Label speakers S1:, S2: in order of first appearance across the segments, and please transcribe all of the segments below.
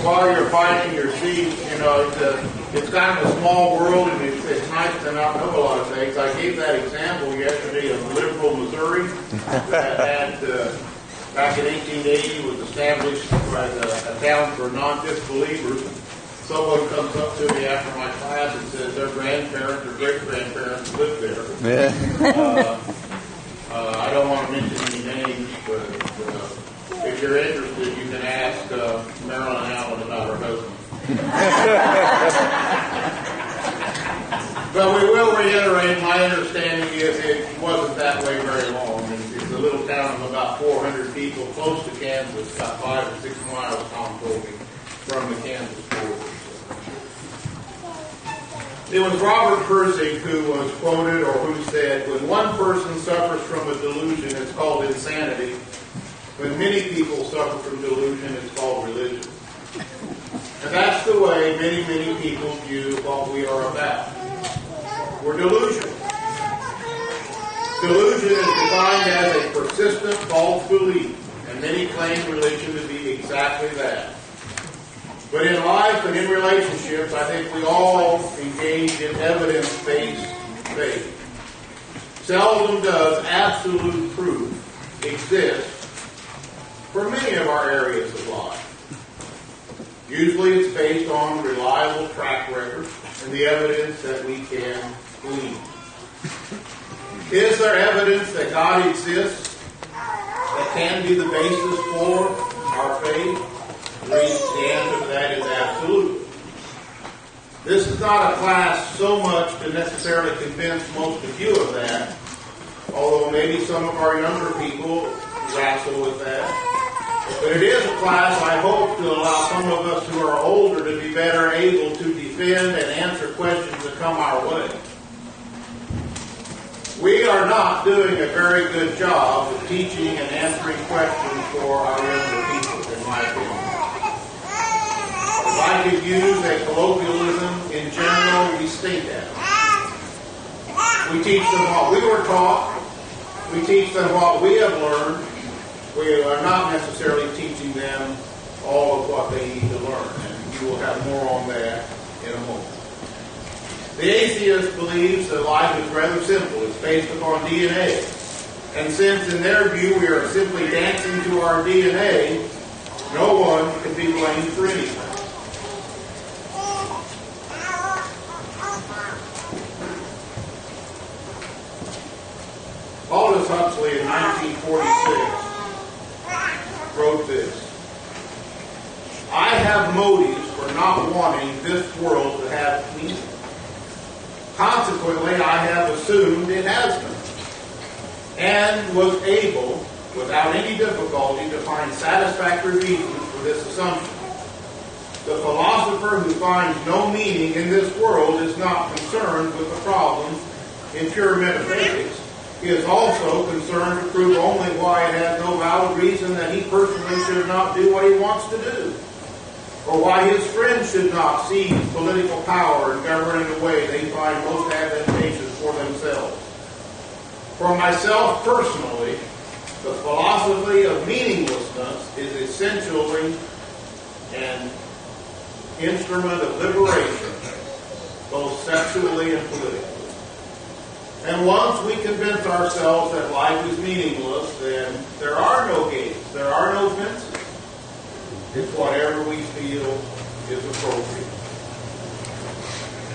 S1: while you're finding your seat, you know, it's kind of a small world, and it's nice to not know a lot of things. I gave that example yesterday of Liberal, Missouri, that had, back in 1880, was established as a town for non-disbelievers. Someone comes up to me after my class and says their grandparents or great-grandparents lived there.
S2: Yeah.
S1: I don't want to mention any names, but if you're interested, you can ask Marilyn Allen about her husband. But we will reiterate, my understanding is it wasn't that way very long. It's a little town of about 400 people, close to Kansas, about 5 or 6 miles, Tom told me, from the Kansas border. It was Robert Pirsig who was quoted, or who said, when one person suffers from a delusion, it's called insanity. When many people suffer from delusion, it's called religion. And that's the way many, many people view what we are about. We're delusional. Delusion is defined as a persistent false belief, and many claim religion to be exactly that. But in life and in relationships, I think we all engage in evidence-based faith. Seldom does absolute proof exist for many of our areas of life. Usually it's based on reliable track records and the evidence that we can glean. Is there evidence that God exists that can be the basis for our faith? The answer to that is absolutely. This is not a class so much to necessarily convince most of you of that, although maybe some of our younger people wrestle with that. But it is a class, I hope, to allow some of us who are older to be better able to defend and answer questions that come our way. We are not doing a very good job of teaching and answering questions for our younger people, in my opinion. If I could use a colloquialism, in general, we stink at it. We teach them what we were taught. We teach them what we have learned. We are not necessarily teaching them all of what they need to learn. And you will have more on that in a moment. The atheist believes that life is rather simple. It's based upon DNA. And since in their view we are simply dancing to our DNA, no one can be blamed for anything. Aldous Huxley in 1946 wrote this: I have motives for not wanting this world to have meaning. Consequently, I have assumed it has none, and was able, without any difficulty, to find satisfactory reasons for this assumption. The philosopher who finds no meaning in this world is not concerned with the problems in pure metaphysics. He is also concerned to prove only why it has no valid reason that he personally should not do what he wants to do, or why his friends should not seize political power and govern in a way they find most advantageous for themselves. For myself personally, the philosophy of meaninglessness is essentially an instrument of liberation, both sexually and politically. And once we convince ourselves that life is meaningless, then there are no gates, there are no fences. It's whatever we feel is appropriate.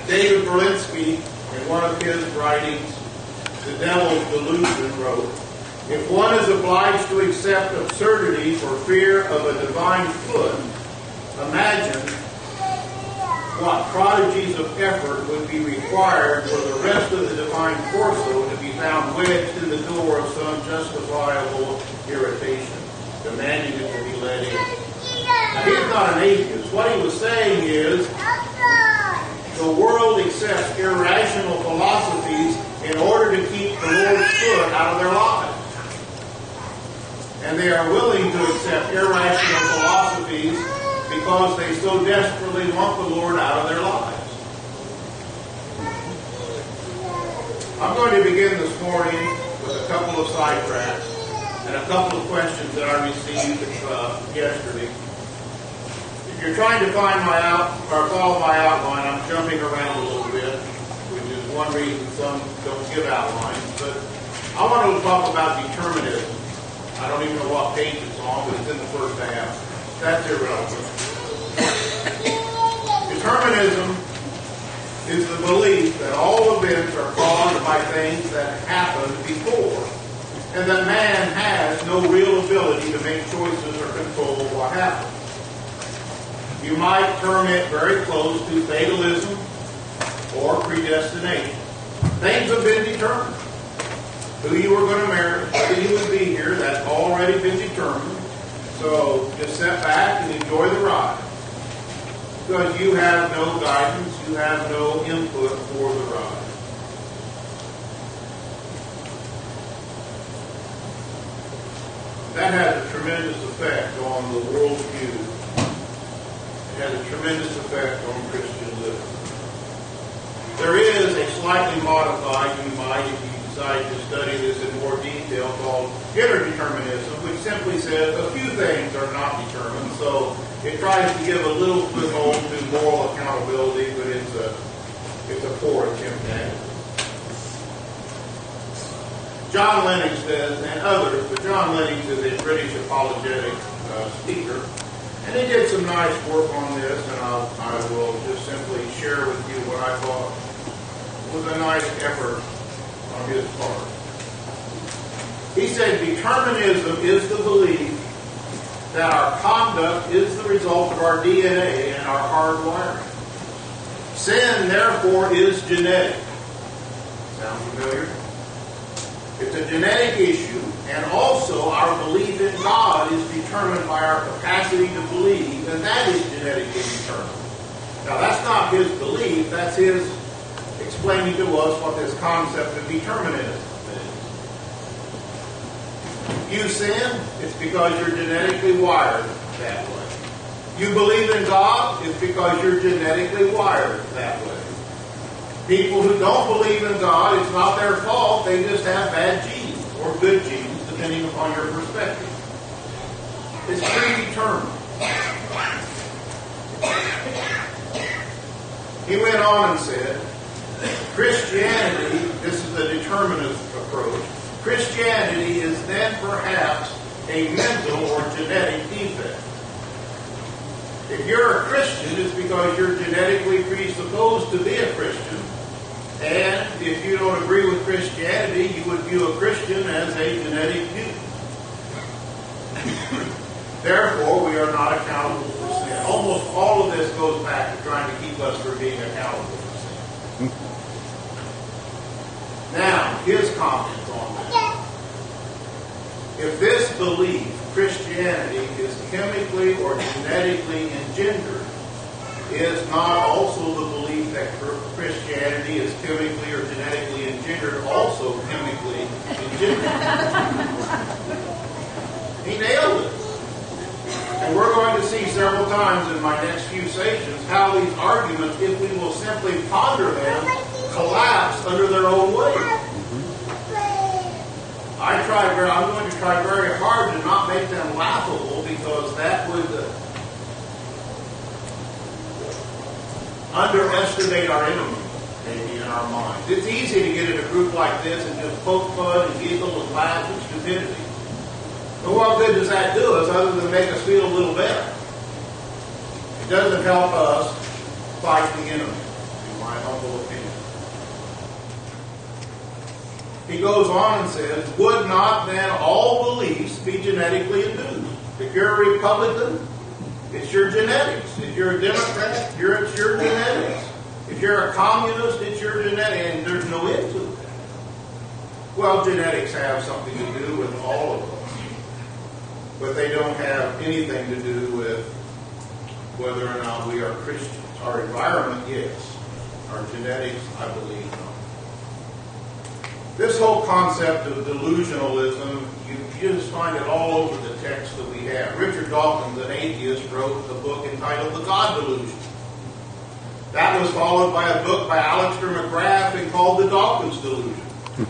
S1: David Berlinski, in one of his writings, The Devil's Delusion, wrote, if one is obliged to accept absurdity for fear of a divine foot, imagine what prodigies of effort would be required for the rest of the divine torso to be found wedged in the door of some justifiable irritation, demanding it to be let in. Now, he's not an atheist. What he was saying is the world accepts irrational philosophies in order to keep the Lord's foot out of their lives. And they are willing to accept irrational philosophies because they so desperately want the Lord out of their lives. I'm going to begin this morning with a couple of sidetracks and a couple of questions that I received yesterday. If you're trying to find follow my outline, I'm jumping around a little bit, which is one reason some don't give outlines. But I want to talk about determinism. I don't even know what page it's on, but it's in the first half. That's irrelevant. Determinism is the belief that all events are caused by things that happened before, and that man has no real ability to make choices or control what happens. You might term it very close to fatalism or predestination. Things have been determined. Who you were going to marry, whether you would be here, that's already been determined. So just sit back and enjoy the ride. Because you have no guidance, you have no input for the ride. That has a tremendous effect on the worldview. It has a tremendous effect on Christian living. There is a slightly modified, you might, if you decide to study this in more detail, called interdeterminism, which simply says a few things are not determined. So it tries to give a little foothold to moral accountability, but it's a poor attempt at it. John Lennox says, and others, but John Lennox is a British apologetic speaker, and he did some nice work on this, and I will just simply share with you what I thought was a nice effort on his part. He said, determinism is the belief that our conduct is the result of our DNA and our hardwiring. Sin, therefore, is genetic. Sound familiar? It's a genetic issue, and also our belief in God is determined by our capacity to believe, and that is genetically determined. Now, that's not his belief, that's his explaining to us what this concept of determinism is. You sin, it's because you're genetically wired that way. You believe in God, it's because you're genetically wired that way. People who don't believe in God, it's not their fault, they just have bad genes, or good genes, depending upon your perspective. It's predetermined. He went on and said, Christianity, this is the determinist approach, Christianity is then perhaps a mental or genetic defect. If you're a Christian, it's because you're genetically presupposed to be a Christian. And if you don't agree with Christianity, you would view a Christian as a genetic mutant. Therefore, we are not accountable for sin. Almost all of this goes back to trying to keep us from being accountable for sin. Now, his comments on this. If this belief, Christianity, is chemically or genetically engendered, is not also the belief that Christianity is chemically or genetically engendered, also chemically engendered? He nailed it. And we're going to see several times in my next few sessions how these arguments, if we will simply ponder them, collapse under their own weight. I'm going to try very hard to not make them laughable, because that would underestimate our enemy, maybe, in our minds. It's easy to get in a group like this and just poke fun and giggle and laugh at stupidity. But what good does that do us other than make us feel a little better? It doesn't help us fight the enemy, in my humble opinion. He goes on and says, would not then all beliefs be genetically induced? If you're a Republican, it's your genetics. If you're a Democrat, it's your genetics. If you're a communist, it's your genetics. And there's no end to it. Well, genetics have something to do with all of us. But they don't have anything to do with whether or not we are Christians. Our environment, yes. Our genetics, I believe, no. This whole concept of delusionalism, you just find it all over the text that we have. Richard Dawkins, an atheist, wrote a book entitled The God Delusion. That was followed by a book by Alistair McGrath called The Dawkins Delusion.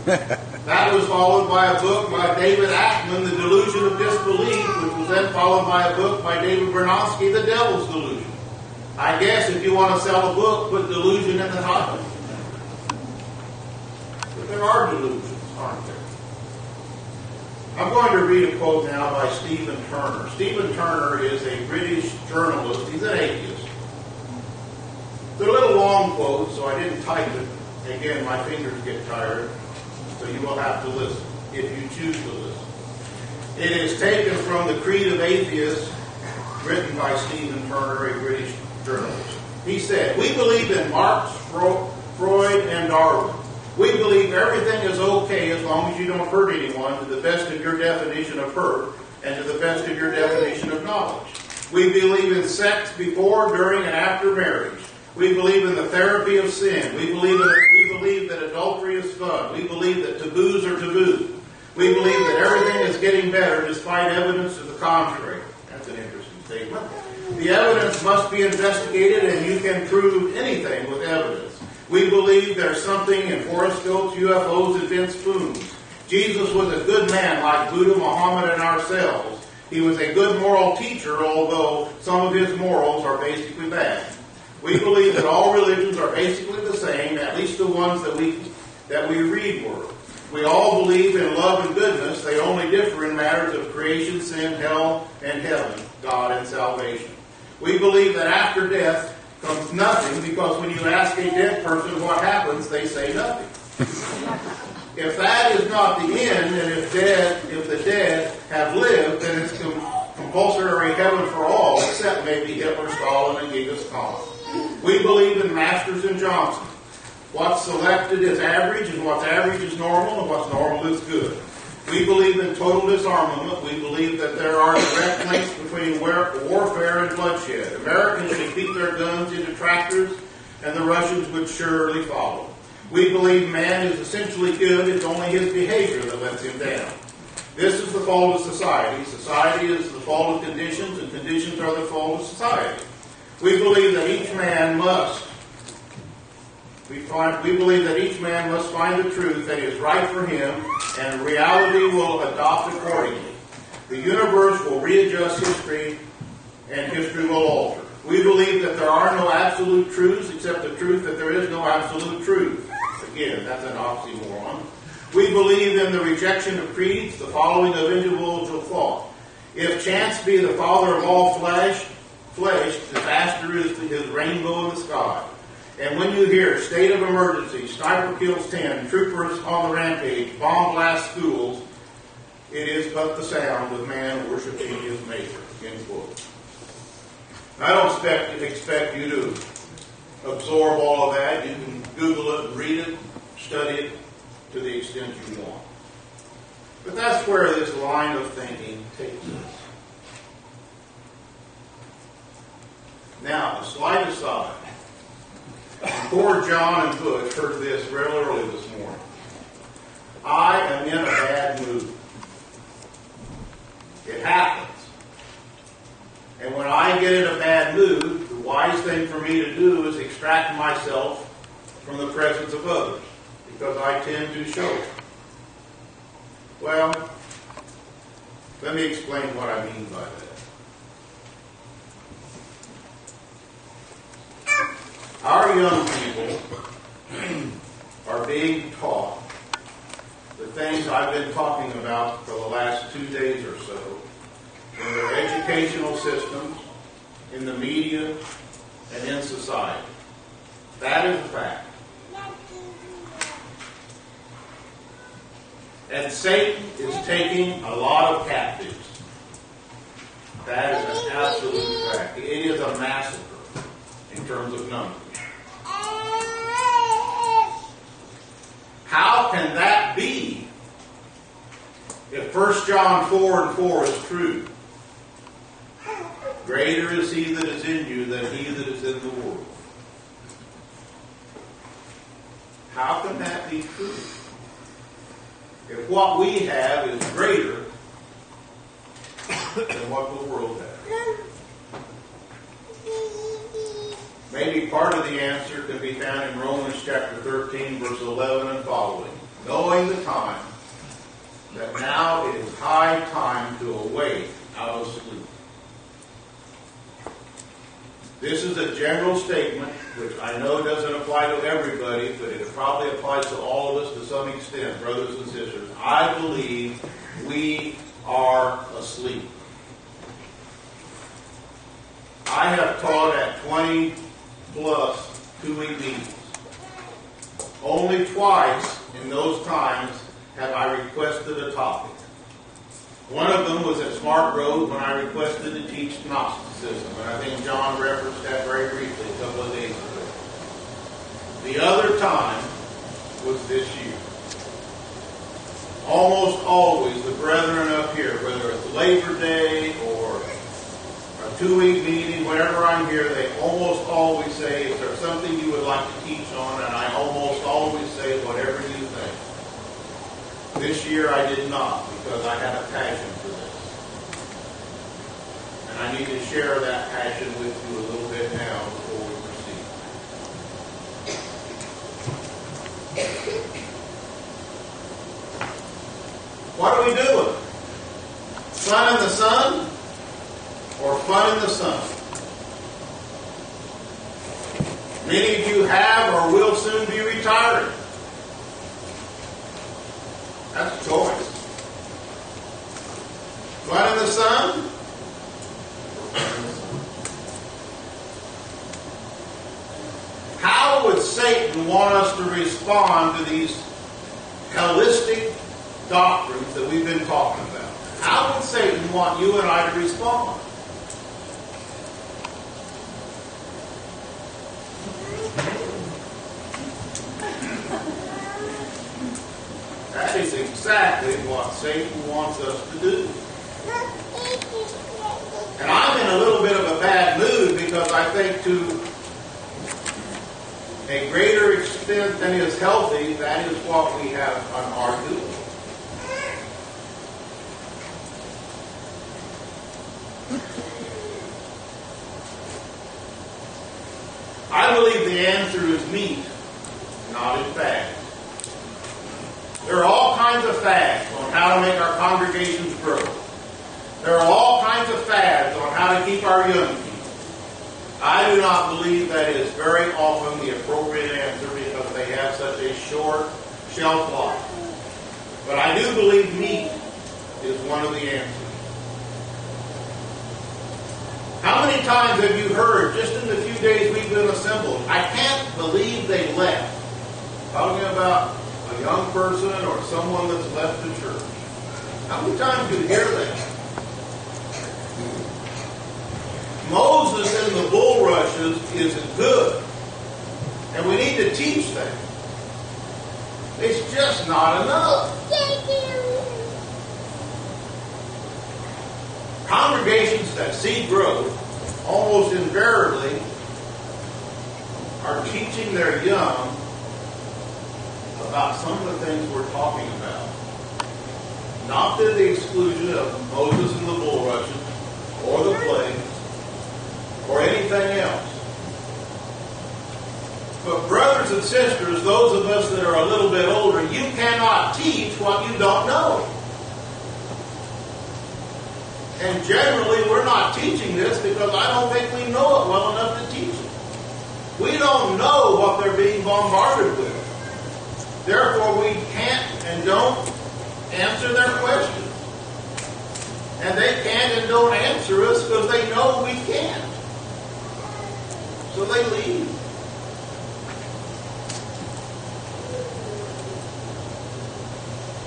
S1: That was followed by a book by David Ackman, The Delusion of Disbelief, which was then followed by a book by David Bernowski, The Devil's Delusion. I guess if you want to sell a book, put delusion in the title. But there are delusions, aren't there? I'm going to read a quote now by Stephen Turner. Stephen Turner is a British journalist. He's an atheist. It's a little long quote, so I didn't type it. Again, my fingers get tired, so you will have to listen, if you choose to listen. It is taken from The Creed of Atheists, written by Stephen Turner, a British journalist. He said, "We believe in Marx, Freud, and Darwin. We believe everything is okay as long as you don't hurt anyone to the best of your definition of hurt and to the best of your definition of knowledge. We believe in sex before, during, and after marriage. We believe in the therapy of sin. We believe that adultery is fun. We believe that taboos are taboo. We believe that everything is getting better despite evidence to the contrary." That's an interesting statement. "The evidence must be investigated, and you can prove anything with evidence. We believe there's something in horoscopes, UFOs, and bent spoons. Jesus was a good man like Buddha, Muhammad, and ourselves. He was a good moral teacher, although some of his morals are basically bad. We believe that all religions are basically the same, at least the ones that we read were. We all believe in love and goodness. They only differ in matters of creation, sin, hell, and heaven, God, and salvation. We believe that after death comes nothing, because when you ask a dead person what happens, they say nothing. If that is not the end, and if the dead have lived, then it's compulsory heaven for all, except maybe Hitler, Stalin, and Genghis Khan. We believe in Masters and Johnson. What's selected is average, and what's average is normal, and what's normal is good. We believe in total disarmament. We believe that there are direct links between warfare and bloodshed. Americans should beat their guns into tractors, and the Russians would surely follow. We believe man is essentially good. It's only his behavior that lets him down. This is the fault of society. Society is the fault of conditions, and conditions are the fault of society. We believe that each man must find the truth that is right for him, and reality will adopt accordingly. The universe will readjust history, and history will alter. We believe that there are no absolute truths except the truth that there is no absolute truth. Again, that's an oxymoron. We believe in the rejection of creeds, the following of individual thought. If chance be the father of all flesh, disaster is his rainbow in the sky. And when you hear state of emergency, sniper kills 10, troopers on the rampage, bomb blast schools, it is but the sound of man worshiping his maker. End quote. I don't expect you to absorb all of that. You can Google it, read it, study it to the extent you want. But that's where this line of thinking takes us. Now, a slight aside. Poor John and Butch heard this real early this morning. I am in a bad mood. It happens. And when I get in a bad mood, the wise thing for me to do is extract myself from the presence of others, because I tend to show it. Well, let me explain what I mean by that. Our young people are being taught the things I've been talking about for the last 2 days or so in their educational systems, in the media, and in society. That is a fact. And Satan is taking a lot of captives. That is an absolute fact. It is a massacre in terms of numbers. How can that be if 1 John 4:4 is true? Greater is he that is in you than he that is in the world. How can that be true? If what we have is greater than what the world has. Maybe part of the answer can be found in Romans chapter 13, verse 11 and following. Knowing the time, that now it is high time to awake out of asleep. This is a general statement, which I know doesn't apply to everybody, but it probably applies to all of us to some extent, brothers and sisters. I believe we are asleep. I have taught at 20 plus 2-week meetings. Only twice in those times have I requested a topic. One of them was at Smart Road when I requested to teach Gnosticism, and I think John referenced that very briefly a couple of days ago. The other time was this year. Almost always the brethren up here, whether it's Labor Day or a 2-week meeting, whenever I'm here, they almost always say, is there something you would like to teach on? And I almost always say, whatever you think. This year I did not, because I had a passion for this. And I need to share that passion with you a little bit now before we proceed. What are we doing? Fun in the sun or fun in the sun? Many of you have or will soon be retiring. That's a choice. Fun in the sun? How would Satan want us to respond to these Hellistic doctrines that we've been talking about? How would Satan want you and I to respond? That is exactly what Satan wants us to do. And I'm in a little bit of a bad mood because I think to a greater extent than is healthy, that is what we have on our doing. I believe the answer is meat, not in fact. There are all kinds of fads on how to make our congregations grow. There are all kinds of fads on how to keep our young people. I do not believe that is very often the appropriate answer because they have such a short shelf life. But I do believe meat is one of the answers. How many times have you heard, just in the few days we've been assembled, I can't believe they left? Talking about a young person or someone that's left the church. How many times do you hear that? Moses in the bulrushes isn't good. And we need to teach that. It's just not enough. Congregations that see growth almost invariably are teaching their young about some of the things we're talking about. Not to the exclusion of Moses and the bulrushes, or the plagues, or anything else. But brothers and sisters, those of us that are a little bit older, you cannot teach what you don't know. And generally, we're not teaching this because I don't think we know it well enough to teach it. We don't know what they're being bombarded with. Therefore, we can't and don't answer their questions. And they can't and don't answer us because they know we can't. So they leave.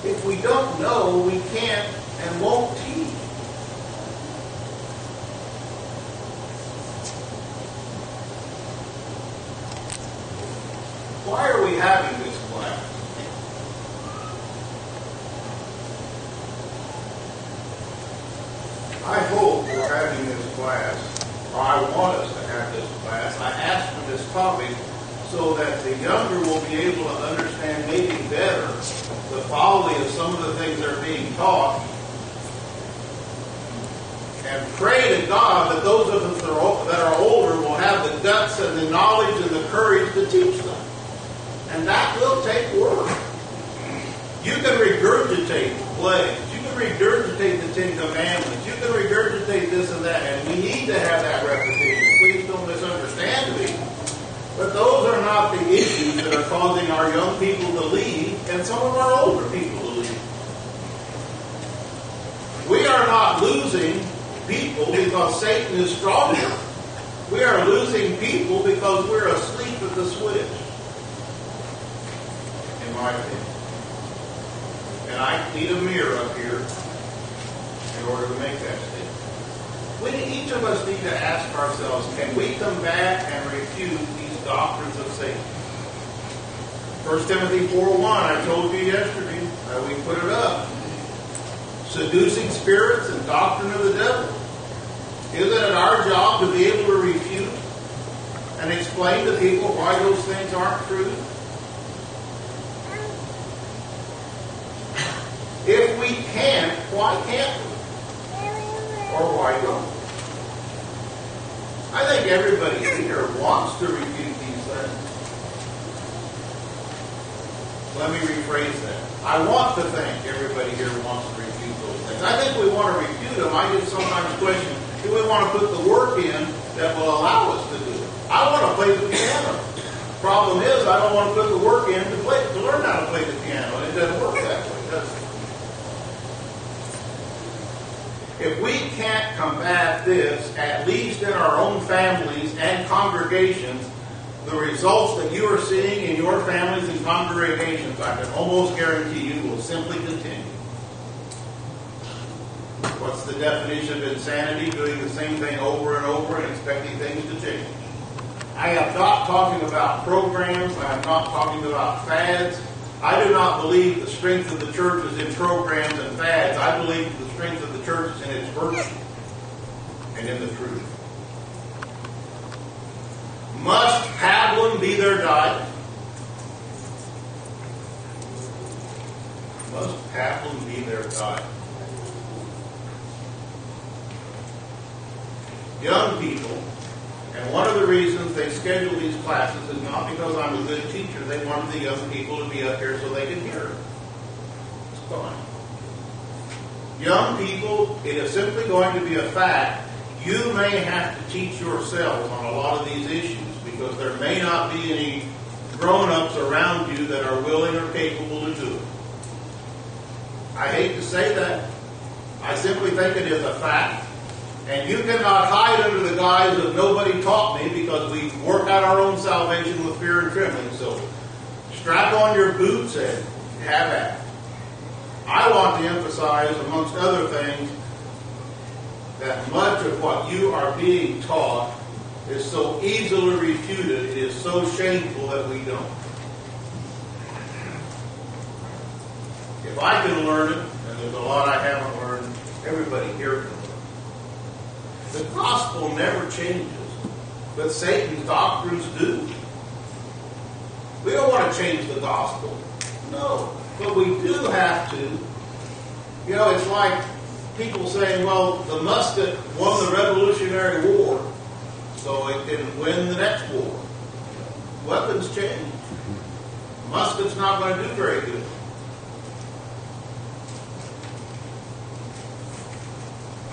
S1: If we don't know, we can't and won't teach. Why are we having this class? I hope we're having this class, or I want us to have this class. I asked for this topic so that the younger will be able to understand maybe better the folly of some of the things that are being taught, and pray to God that those of us that are older will have the guts and the knowledge and the courage to teach them. And that will take work. You can regurgitate the plagues. You can regurgitate the Ten Commandments. You can regurgitate But those are not the issues that are causing our young people to leave and some of our older people to leave. We are not losing people because Satan is stronger. We are losing people because we're asleep at the switch, in my opinion. And I need a mirror up here in order to make that statement. Each of us need to ask ourselves, can we combat and refute these doctrines of Satan? 1 Timothy 4:1, I told you yesterday, we put it up. Seducing spirits and doctrine of the devil. Isn't it our job to be able to refute and explain to people why those things aren't true? If we can't, why can't we? Or why don't we? I think everybody here wants to refute these things. Let me rephrase that. I want to think everybody here wants to refute those things. I think we want to refute them. I just sometimes question, do we want to put the work in that will allow us to do it? I want to play the piano. Problem is, I don't want to put the work in to learn how to play the piano. And it doesn't work that way, does it? If we can't combat this, at least in our own families and congregations, the results that you are seeing in your families and congregations, I can almost guarantee you, will simply continue. What's the definition of insanity? Doing the same thing over and over and expecting things to change. I am not talking about programs. I am not talking about fads. I do not believe the strength of the church is in programs and fads. I believe the strength of the church is in its virtue and in the truth. Must pablum be their diet? Must pablum be their diet? Young people, and one of the reasons they schedule these classes is not because I'm a good teacher. They wanted the young people to be up here so they could hear it. It's fine. Young people, it is simply going to be a fact. You may have to teach yourselves on a lot of these issues because there may not be any grown-ups around you that are willing or capable to do it. I hate to say that. I simply think it is a fact. And you cannot hide under the guise of nobody taught me because we work out our own salvation with fear and trembling. So strap on your boots and have at it. I want to emphasize, amongst other things, that much of what you are being taught is so easily refuted, it is so shameful that we don't. If I can learn it, and there's a lot I haven't learned, everybody here can learn. The gospel never changes, but Satan's doctrines do. We don't want to change the gospel. No. But we do have to. You know, it's like people saying, well, the musket won the Revolutionary War, so it can win the next war. Weapons change. Musket's not going to do very good.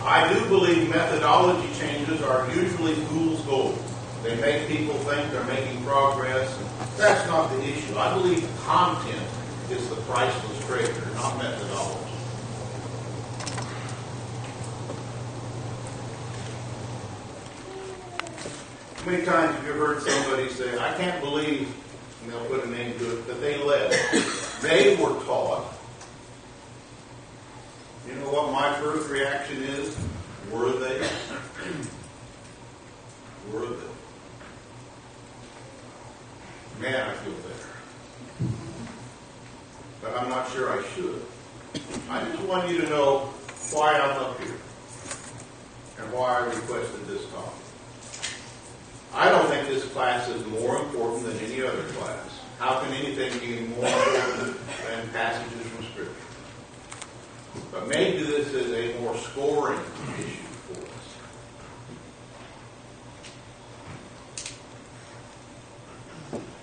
S1: I do believe methodology changes are usually fool's gold. They make people think they're making progress. That's not the issue. I believe content is the priceless treasure, not methodology. How many times have you heard somebody say, I can't believe, and they'll put a name to it, that they left. They were taught. You know what my first reaction is? Were they? Were they? Man, I feel better. But I'm not sure I should. I just want you to know why I'm up here and why I requested this talk. I don't think this class is more important than any other class. How can anything be more important than passages from Scripture? But maybe this is a more scoring issue for us.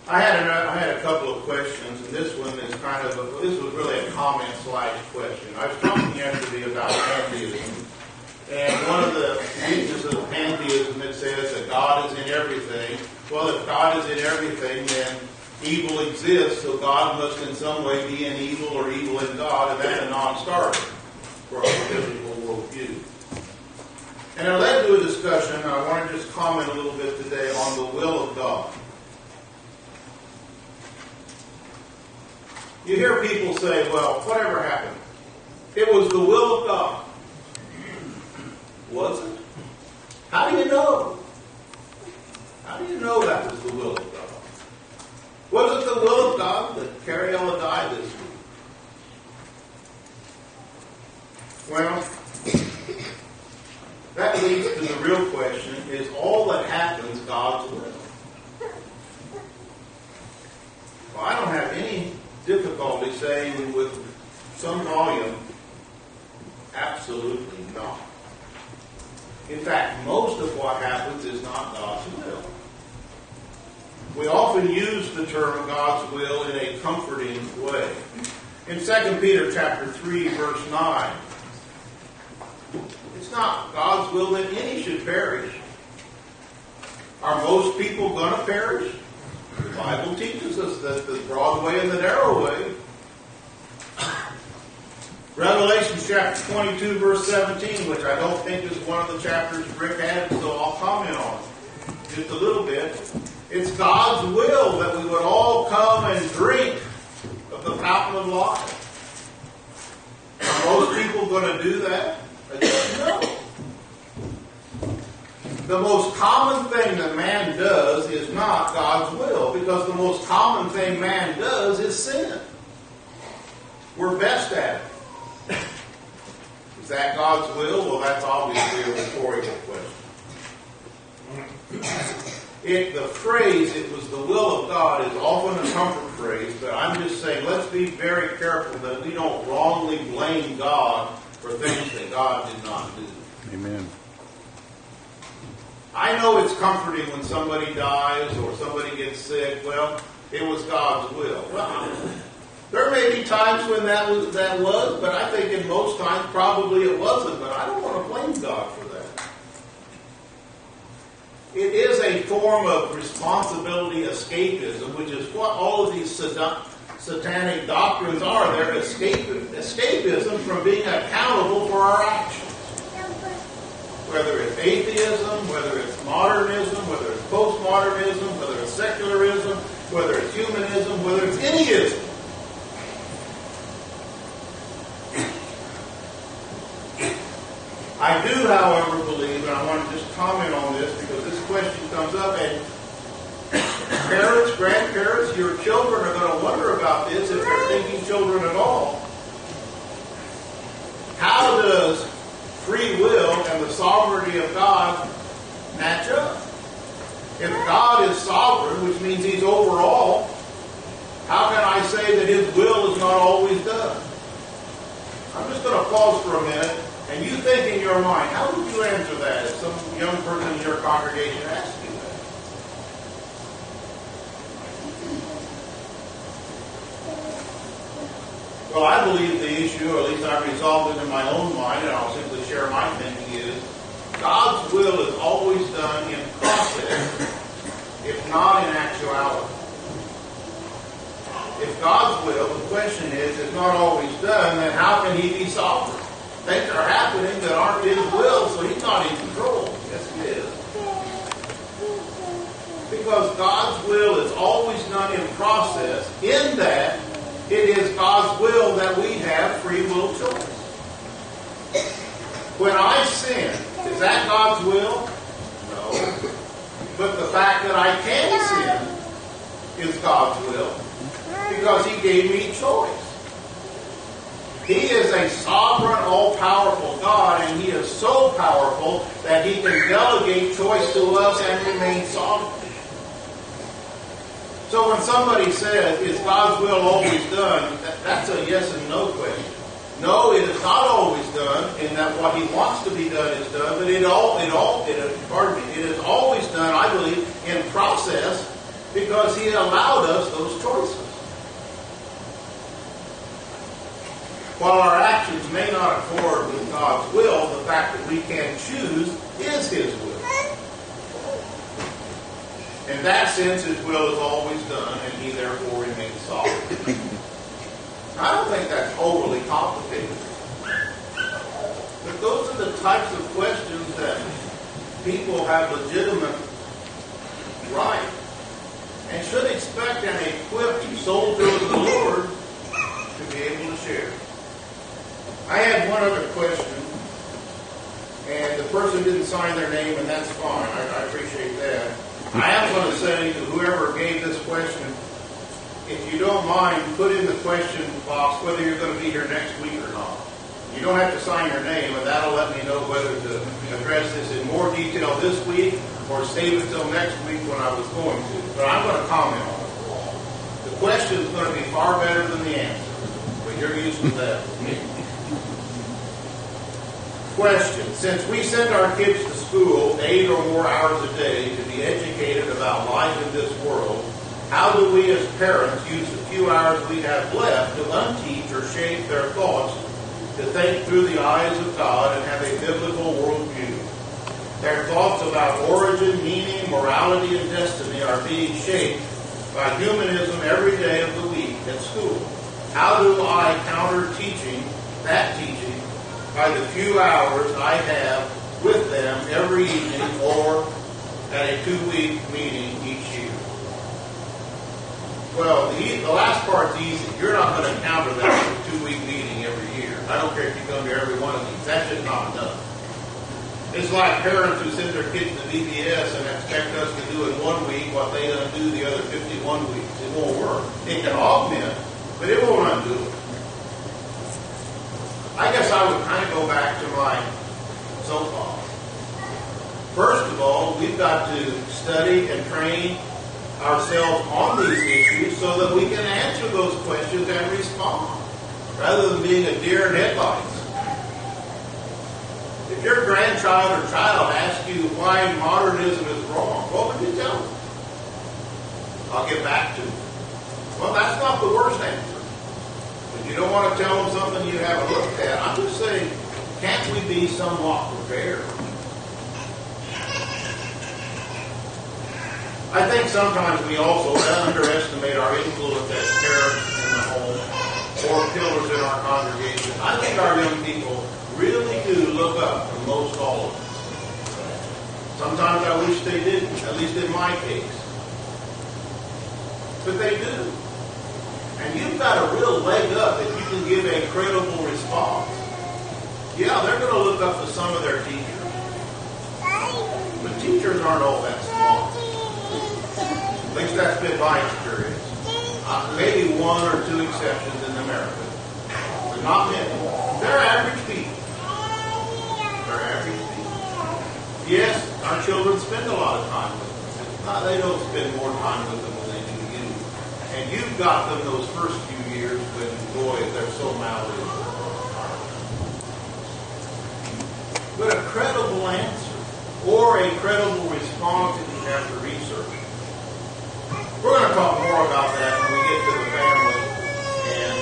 S1: I had a couple of questions, and this one is this was really a comment / question. I was talking yesterday about pantheism, and one of the uses of pantheism, it says that God is in everything, Well, if God is in everything, then evil exists, so God must in some way be in evil or evil in God, and that's a non-starter for our biblical worldview. And it led to a discussion, and I want to just comment a little bit today on the will of God. You hear people say, well, whatever happened, it was the will of God. Was it? How do you know? How do you know that was the will of God? Was it the will of God that Cariella died this week? Well, that leads to the real question, is all that happens God's will? Well, I don't have any difficulty saying with some volume, absolutely not. In fact, most of what happens is not God's will. We often use the term God's will in a comforting way. In 2 Peter chapter 3, verse 9, it's not God's will that any should perish. Are most people going to perish? The Bible teaches us that the broad way and the narrow way. Revelation chapter 22, verse 17, which I don't think is one of the chapters Rick had, so I'll comment on it just a little bit. It's God's will that we would all come and drink of the fountain of life. Are most people going to do that? No. The most common thing that man does is not God's will, because the most common thing man does is sin. We're best at it. Is that God's will? Well, that's obviously a rhetorical question. The phrase, it was the will of God, is often a comfort phrase, but I'm just saying, let's be very careful that we don't wrongly blame God for things that God did not do.
S2: Amen.
S1: I know it's comforting when somebody dies or somebody gets sick. Well, it was God's will. Well, there may be times when that was, but I think in most times probably it wasn't. But I don't want to blame God for that. It is a form of responsibility escapism, which is what all of these satanic doctrines are. They're escapism from being accountable for our actions. Whether it's atheism, whether it's modernism, whether it's postmodernism, whether it's secularism, whether it's humanism, whether it's anyism. I do, however, believe, and I want to just comment on this because this question comes up, and parents, grandparents, your children are going to wonder about this if they're thinking children at all. How does free will and the sovereignty of God match up? If God is sovereign, which means He's over all, how can I say that His will is not always done? I'm just going to pause for a minute, and you think in your mind, how would you answer that if some young person in your congregation asked you that? Well, I believe the issue, or at least I've resolved it in my own mind, and I'll simply share my thinking, is God's will is always done in process, if not in actuality. If God's will, the question is not always done, then how can He be sovereign? Things are happening that aren't His will, so He's not in control. Yes, He is. Because God's will is always done in process, in that it is God's will that we have free will choice. When I sin, is that God's will? No. But the fact that I can sin is God's will, because He gave me choice. He is a sovereign, all-powerful God, and He is so powerful that He can delegate choice to us and remain sovereign. So when somebody says, is God's will always done, that's a yes and no question. No, it is not always done, in that what He wants to be done is done, but it is always done, I believe, in process, because He allowed us those choices. While our actions may not accord with God's will, the fact that we can choose is His will. In that sense, His will is always done, and He therefore remains sovereign. I don't think that's overly complicated. But those are the types of questions that people have legitimate right and should expect an equipped soldier of the Lord to be able to share. I had one other question, and the person didn't sign their name, and that's fine. I appreciate that. I am going to say to whoever gave this question, if you don't mind, put in the question box whether you're going to be here next week or not. You don't have to sign your name, and that'll let me know whether to address this in more detail this week or save it till next week when I was going to. But I'm going to comment on it. The question is going to be far better than the answer, but you're used to that. Question. Since we send our kids to school 8 or more hours a day to be educated about life in this world, how do we as parents use the few hours we have left to unteach or shape their thoughts to think through the eyes of God and have a biblical worldview? Their thoughts about origin, meaning, morality, and destiny are being shaped by humanism every day of the week at school. How do I counter that teaching, by the few hours I have with them every evening or at a 2-week meeting each year? Well, the last part's easy. You're not going to counter that with a 2-week meeting every year. I don't care if you come to every one of these. That's just not enough. It's like parents who send their kids to VBS and expect us to do in 1 week what they don't do the other 51 weeks. It won't work. It can augment, but it won't undo it. I guess I would kind of go back to my soapbox. First of all, we've got to study and train ourselves on these issues so that we can answer those questions and respond, rather than being a deer in headlights. If your grandchild or child asks you why modernism is wrong, what would you tell them? I'll get back to it. Well, that's not the worst answer. If you don't want to tell them something you haven't looked at, I'm just saying, can't we be somewhat prepared? I think sometimes we also underestimate our influence as parents in the home or pillars in our congregation. I think our young people really do look up to most all of us. Sometimes I wish they didn't, at least in my case. But they do. And you've got a real leg up if you can give a credible response. Yeah, they're going to look up to some of their teachers. But teachers aren't all that smart. At least that's been my experience. Maybe 1 or 2 exceptions in America. But not many. They're average people. They're average people. Yes, our children spend a lot of time with them. They don't spend more time with them than they do you. And you've got them those first few years when, boy, they're so malleable. But a credible answer or a credible response if you have to research. We're going to talk more about that when we get to the family and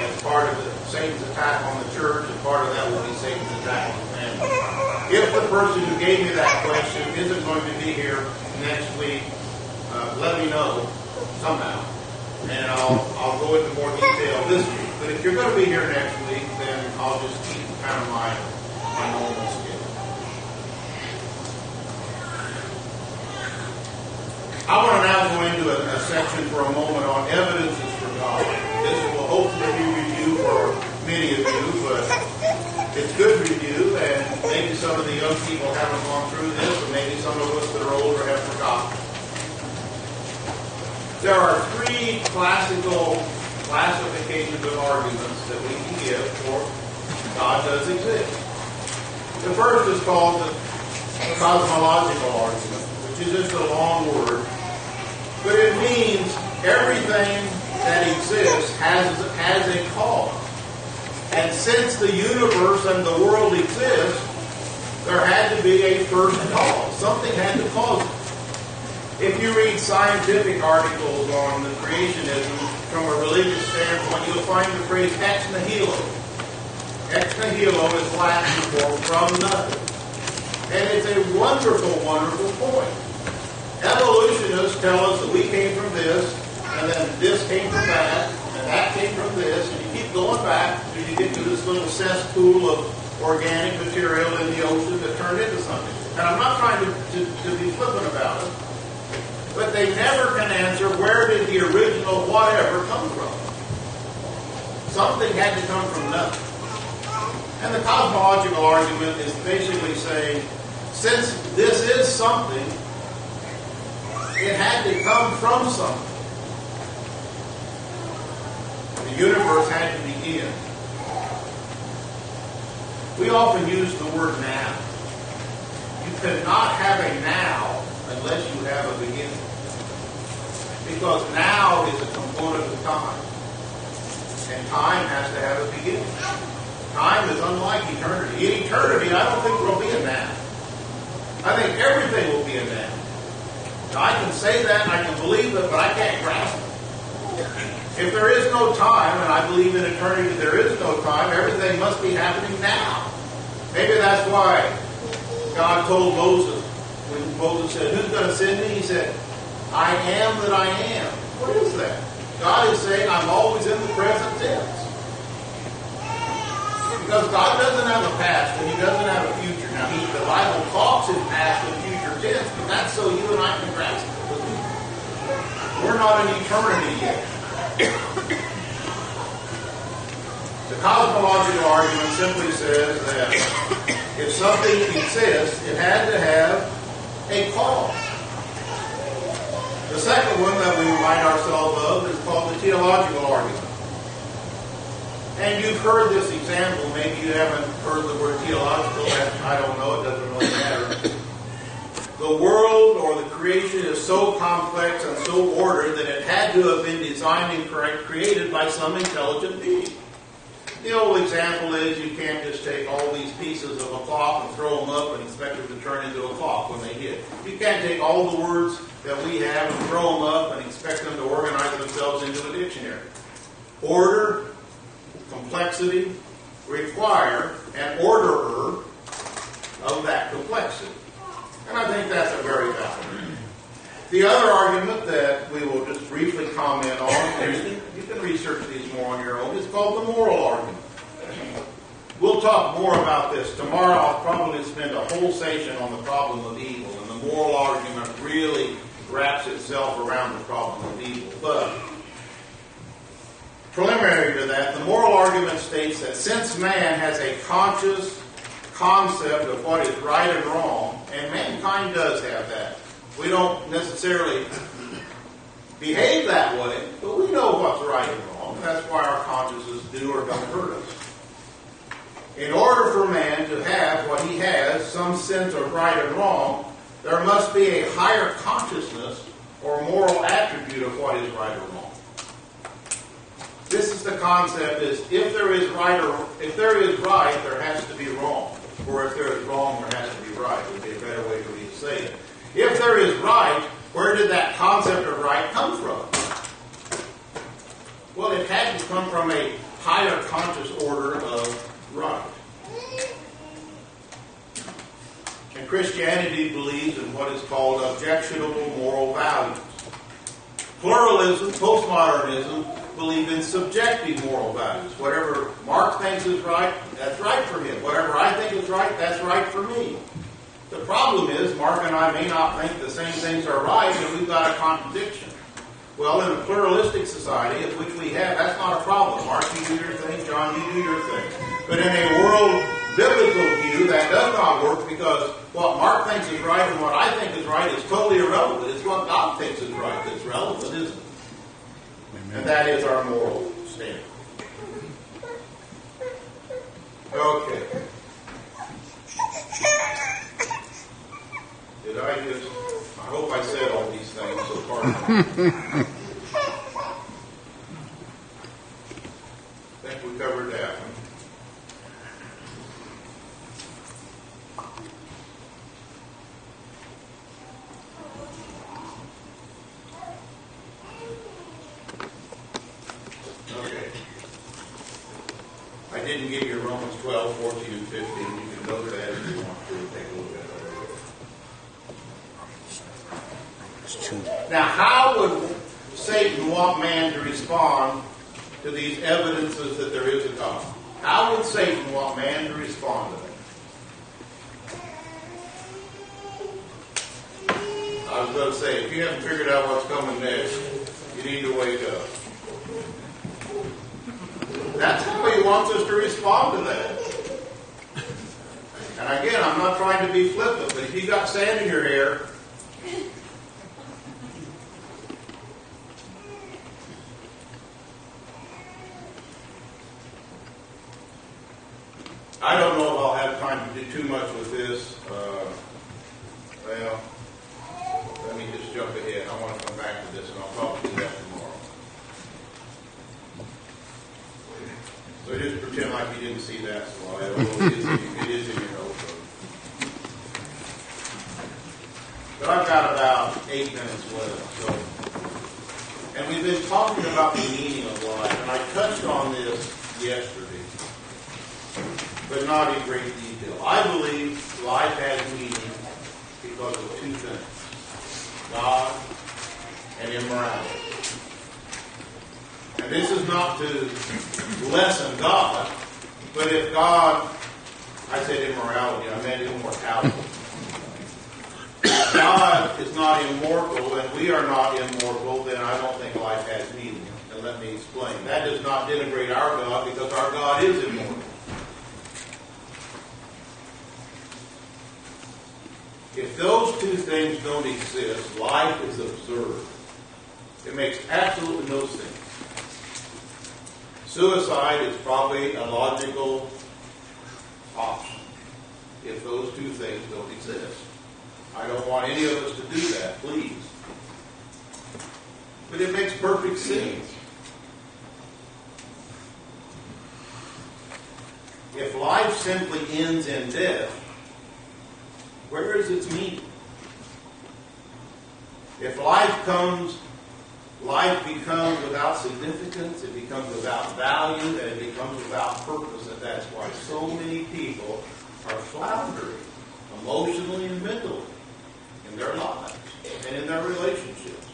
S1: as part of the Satan's attack on the church, and part of that will be Satan's attack on the family. If the person who gave me that question isn't going to be here next week, let me know somehow, and I'll go into more detail this week. But if you're going to be here next week, then I'll just keep kind of my normal schedule. I want to now go into a section for a moment on evidences for God. This will hopefully be review for many of you, but it's good review, and maybe some of the young people haven't gone through this, or maybe some of us that are older have forgotten. There are 3 classical classifications of arguments that we can give for God does exist. The first is called the cosmological argument, which is just a long word. But it means everything that exists has a cause. And since the universe and the world exist, there had to be a first cause. Something had to cause it. If you read scientific articles on the creationism from a religious standpoint, you'll find the phrase ex nihilo. Ex nihilo is Latin for from nothing. And it's a wonderful, wonderful point. Evolution tell us that we came from this, and then this came from that, and that came from this, and you keep going back until you get to this little cesspool of organic material in the ocean that turned into something. And I'm not trying to be flippant about it, but they never can answer where did the original whatever come from. Something had to come from nothing. And the cosmological argument is basically saying, since this is something, it had to come from something. The universe had to begin. We often use the word now. You cannot have a now unless you have a beginning. Because now is a component of time. And time has to have a beginning. Time is unlike eternity. In eternity, I don't think there will be a now. I think everything will be a now. Now, I can say that and I can believe it, but I can't grasp it. If there is no time, and I believe in eternity there is no time, everything must be happening now. Maybe that's why God told Moses, when Moses said, who's going to send me? He said, I am that I am. What is that? God is saying, I'm always in the present tense. Because God doesn't have a past and He doesn't have a future. Now, the Bible talks in past and future tense, but that's so you and I can grasp it. We're not in eternity yet. The cosmological argument simply says that if something exists, it had to have a cause. The second one that we remind ourselves of is called the teleological argument. And you've heard this example. Maybe you haven't heard the word teleological. I don't know. It doesn't really matter. The world or the creation is so complex and so ordered that it had to have been designed and created by some intelligent being. The old example is you can't just take all these pieces of a clock and throw them up and expect them to turn into a clock when they hit. You can't take all the words that we have and throw them up and expect them to organize themselves into a dictionary. Order, complexity require an orderer of that complexity. And I think that's a very valid argument. The other argument that we will just briefly comment on, is you can research these more on your own, is called the moral argument. We'll talk more about this. Tomorrow I'll probably spend a whole session on the problem of evil, and the moral argument really wraps itself around the problem of evil. But preliminary to that, the moral argument states that since man has a conscious concept of what is right and wrong, and mankind does have that. We don't necessarily behave that way, but we know what's right and wrong. That's why our consciences do or don't hurt us. In order for man to have what he has, some sense of right and wrong, there must be a higher consciousness or moral attribute of what is right or wrong. This is the concept: is if there is right, there has to be wrong. Or if there is wrong, there has to be right. Would be a better way for me to say it. If there is right, where did that concept of right come from? Well, it had to come from a higher conscious order of right. And Christianity believes in what is called objectionable moral values. Pluralism, postmodernism, believe in subjective moral values. Whatever Mark thinks is right, that's right for him. Whatever I think is right, that's right for me. The problem is, Mark and I may not think the same things are right, and we've got a contradiction. Well, in a pluralistic society, of which we have, that's not a problem. Mark, you do your thing. John, you do your thing. But in a world biblical view, that does not work, because what Mark thinks is right and what I think is right is totally irrelevant. It's what God thinks is right that's relevant, isn't it? And that is our moral standard. Okay. Did I just... I hope I said all these things so far. I think we covered that one. Okay. I didn't give you Romans 12, 14, and 15. You can go to that if you want to. Take a look at it. Now, how would Satan want man to respond to these evidences that there is a God? How would Satan want man to respond to them? I was going to say, if you haven't figured out what's coming next, you need to wake up. That's how he wants us to respond to that. And again, I'm not trying to be flippant, but if you got sand in your hair, I don't know if I'll have time to do too much with this. Well, let me just jump ahead. I want to come back to this, and I'll probably do that tomorrow. So just pretend like you didn't see that slide. It is in your notes. But I've got about 8 minutes left. So, and we've been talking about the meaning of life, and I touched on this yesterday, but not in great detail. I believe life has meaning because of two things: God and immorality. And this is not to lessen God, but if God, I said immorality, I meant immortality. God is not immortal and we are not immortal, then I don't think life has meaning. And let me explain. That does not denigrate our God because our God is immortal. If those two things don't exist, life is absurd. It makes absolutely no sense. Suicide is probably a logical option if those two things don't exist. I don't want any of us to do that, please. But it makes perfect sense. If life simply ends in death, where is its meaning? If life becomes without significance, it becomes without value, and it becomes without purpose. And that's why so many people are floundering emotionally and mentally in their lives and in their relationships.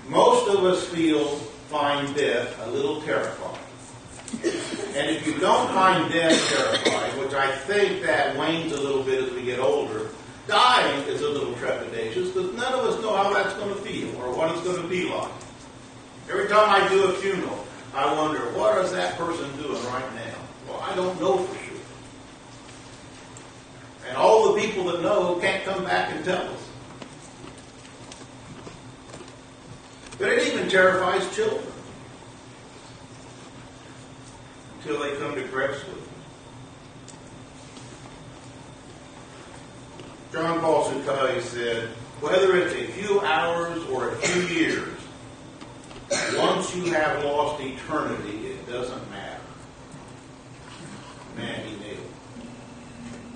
S1: Most of us find death a little terrifying. And if you don't find death terrifying, which I think that wanes a little bit as we get older, dying is a little trepidatious because none of us know how that's going to feel or what it's going to be like. Every time I do a funeral, I wonder, what is that person doing right now? Well, I don't know for sure. And all the people that know can't come back and tell us. But it even terrifies children until they come to grips with it. John Paul Sartre said, whether it's a few hours or a few years, once you have lost eternity, it doesn't matter. Man, he nailed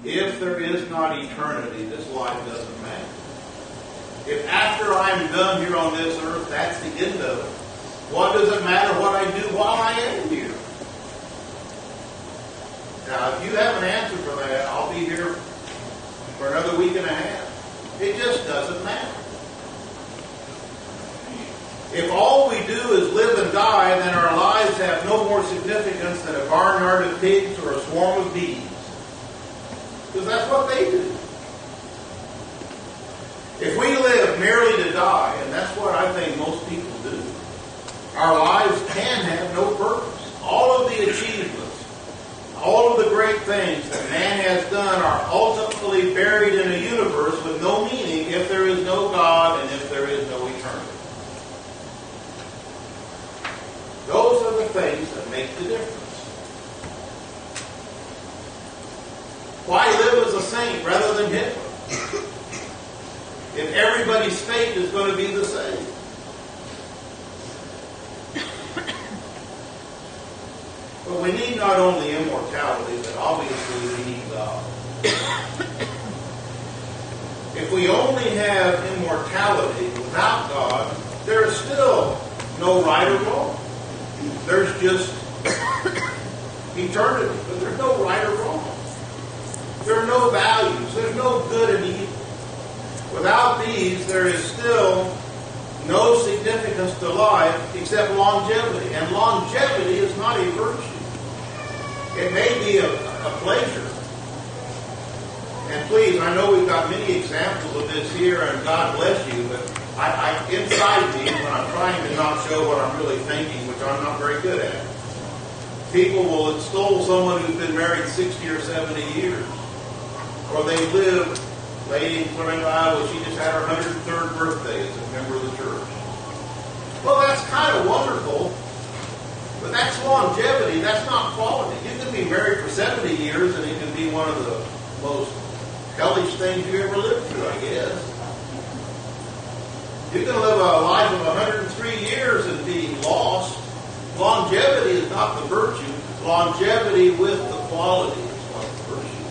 S1: it. If there is not eternity, this life doesn't matter. If after I'm done here on this earth, that's the end of it, what does it matter what I do while I am here? Now, if you have an answer for that, I'll be here for another week and a half. It just doesn't matter. If all we do is live and die, then our lives have no more significance than a barnyard of pigs or a swarm of bees. Because that's what they do. If we live merely to die, and that's what I think most people do, our lives can have no purpose. All of the achievements, all of the great things that man has done are ultimately buried in a universe with no meaning if there is no God and if there is no eternity. Those are the things that make the difference. Why live as a saint rather than Hitler? If everybody's fate is going to be the same. But we need not only immortality, but obviously we need God. If we only have immortality without God, there is still no right or wrong. There's just eternity, but there's no right or wrong. There are no values. There's no good and evil. Without these, there is still no significance to life except longevity. And longevity is not a virtue. It may be a pleasure. And please, I know we've got many examples of this here, and God bless you, but inside me, when I'm trying to not show what I'm really thinking, which I'm not very good at, people will extol someone who's been married 60 or 70 years. Or they live, lady in Clarinda, Iowa, she just had her 103rd birthday as a member of the church. Well, that's kind of wonderful, but that's longevity. That's not quality. You can be married for 70 years, and it can be one of the most hellish things you ever lived through, I guess. You can live a life of 103 years and be lost. Longevity is not the virtue. Longevity with the quality is what the virtue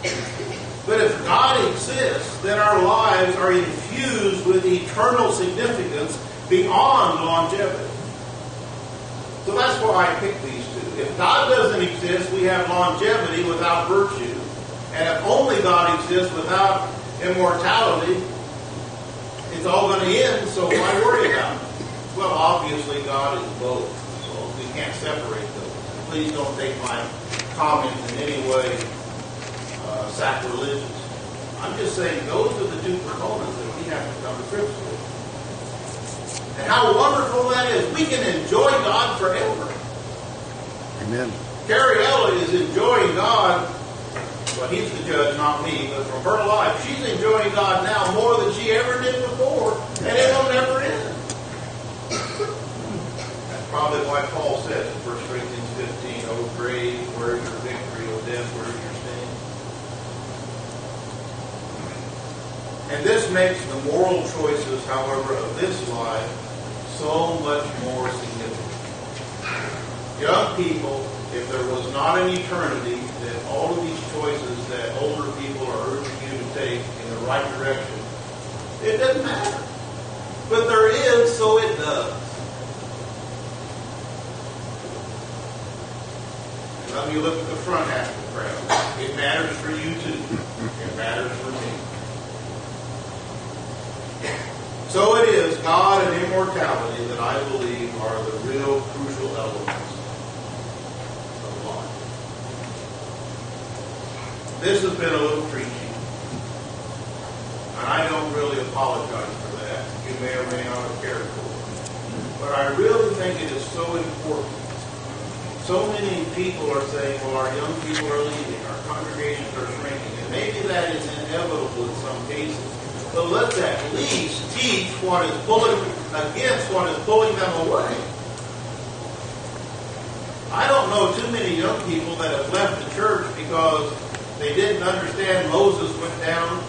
S1: is. But if God exists, then our lives are infused with eternal significance beyond longevity. So that's why I picked these two. If God doesn't exist, we have longevity without virtue. And if only God exists without immortality, it's all going to end, so why worry about it? Well, obviously God is both, so we can't separate those. And please don't take my comments in any way sacrilegious. I'm just saying those are the two components that we have to come to grips with. And how wonderful that is. We can enjoy God forever.
S2: Amen.
S1: Carrie Ella is enjoying God. Well, he's the judge, not me, but from her life, she's enjoying God now more than she ever did before, and it will never end. That's probably why Paul says in 1 Corinthians 15, "O grave, where is your victory? O death, where is your sting?" And this makes the moral choices, however, of this life so much more significant. Young people, if there was not an eternity, then all of these choices that older people are urging you to take in the right direction, it doesn't matter. But there is, so it does. And let me look at the front half of the crowd. It matters for you too. It matters for me. So it is God and immortality that I believe are the real crucial elements of life. This has been a little preachy, and I don't really apologize for that. You may or may not have cared for it. But I really think it is so important. So many people are saying, well, our young people are leaving, our congregations are shrinking, and maybe that is inevitable in some cases. But let's at least teach what is pulling against what is pulling them away. I don't know too many young people that have left the church because they didn't understand Moses went down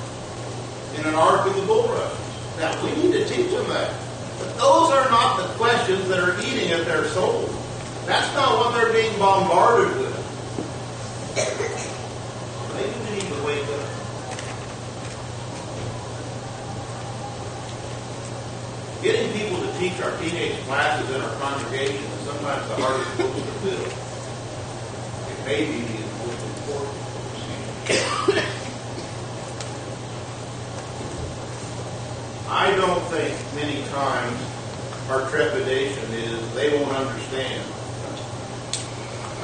S1: in an ark of the bulrushes. Now, we need to teach them that. But those are not the questions that are eating at their soul. That's not what they're being bombarded with. Maybe we need to wake up. Getting people to teach our teenage classes in our congregation is sometimes the hardest book to fill. It may be the most important. I don't think many times our trepidation is they won't understand.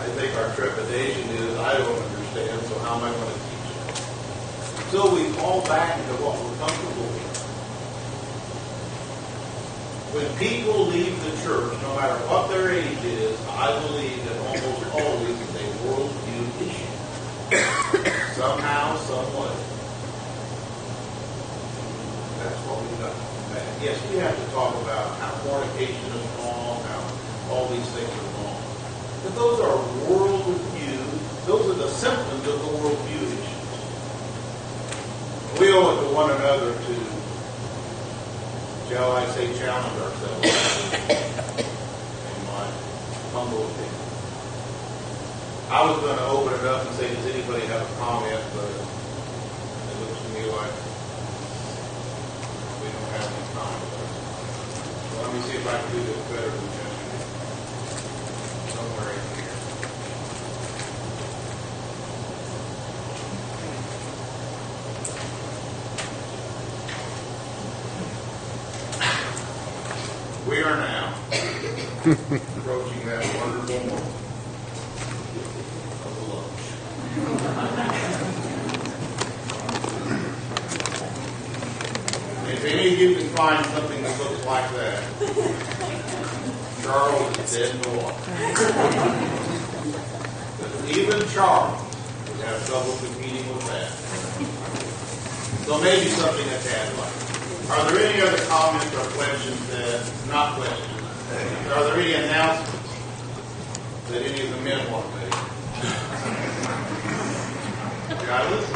S1: I think our trepidation is I don't understand, so how am I going to teach them? So we fall back into what we're comfortable with. When people leave the church, no matter what their age is, I believe that almost always it's a worldview issue. Somehow, some way. That's what we've got to combat. Yes, we have to talk about how fornication is wrong, how all these things are wrong. But those are worldview, those are the symptoms of the worldview issues. We owe it to one another to, shall I say, challenge ourselves in my humble opinion. I was going to open it up and say, does anybody have a comment? But it looks to me like we don't have any time. So let me see if I can do this better than yesterday. Somewhere in here. approaching that wonderful moment of the lunch. If any of you can find something that looks like that, Charles is dead in the water. But even Charles would have trouble competing with that. So maybe something a tad like. Are there any other comments or questions not questions? Are there any announcements that any of the men want to make? You gotta listen.